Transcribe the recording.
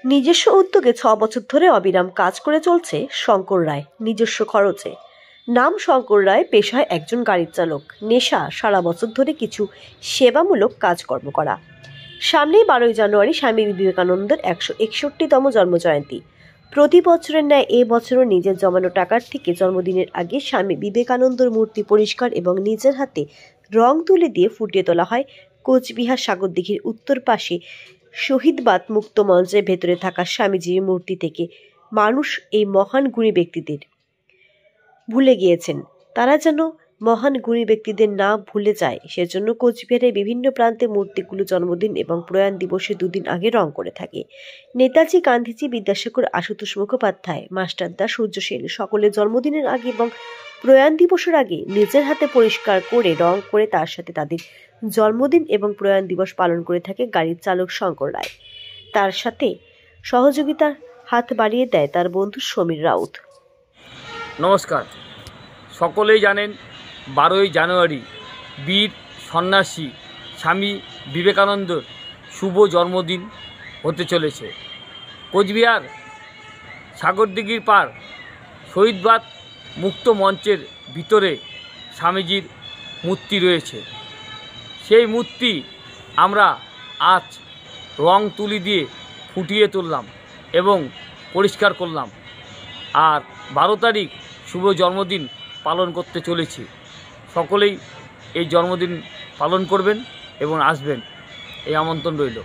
নিজস্ব উদ্যোগে 6 বছর ধরে অবিরাম কাজ করে চলছে শঙ্কর রায় নিজস্ব খরচে। নাম শঙ্কর রায়, পেশায় একজন গাড়ির চালক, নেশা সারা বছর ধরে কিছু সেবামূলক কাজকর্ম করা। সামনেই 12ই জানুয়ারি স্বামী বিবেকানন্দের 161তম জন্মজয়ন্তী। প্রতি বছরের ন্যায় এ বছরও নিজের জমানো টাকার থেকে জন্মদিনের আগে স্বামী বিবেকানন্দর মূর্তি পরিষ্কার এবং নিজের হাতে রং তুলি দিয়ে ফুটিয়ে তোলা হয় কোচবিহার সাগরদিঘির উত্তর পাশে শহীদবাদ মুক্ত মঞ্চের ভেতরে থাকা স্বামীজির মূর্তি থেকে। মানুষ এই মহান গুণী ব্যক্তিদের ভুলে গিয়েছেন, তারা যেন মহান গুণী ব্যক্তিদের না ভুলে যায় সেজন্য কোচবিহারের বিভিন্ন প্রান্তে মূর্তিগুলো জন্মদিন এবং প্রয়াণ দিবসের 2 দিন আগে রং করে থাকে। নেতাজি, গান্ধীজি, বিদ্যাসাগর, আশুতোষ মুখোপাধ্যায়, মাস্টারদা, সূর্য সেন সকলের জন্মদিনের আগে এবং প্রয়াণ দিবসের আগে নিজের হাতে পরিষ্কার করে রং করে তার সাথে তাদের জন্মদিন এবং প্রয়াণ দিবস পালন করে থাকে গাড়ির চালক শঙ্কর রায়। তার সাথে সহযোগিতার হাত বাড়িয়ে দেয় তার বন্ধু সমীর রাউত। নমস্কার, সকলেই জানেন 12ই জানুয়ারি বীর সন্ন্যাসী স্বামী বিবেকানন্দর শুভ জন্মদিন হতে চলেছে। কোচবিহার সাগরদিঘির পার শহীদবাদ মুক্ত মঞ্চের ভিতরে স্বামীজির মূর্তি রয়েছে। সেই মূর্তি আমরা আজ রং তুলি দিয়ে ফুটিয়ে তুললাম এবং পরিষ্কার করলাম। আর 12 তারিখ শুভ জন্মদিন পালন করতে চলেছি। সকলেই এই জন্মদিন পালন করবেন এবং আসবেন, এই আমন্ত্রণ রইল।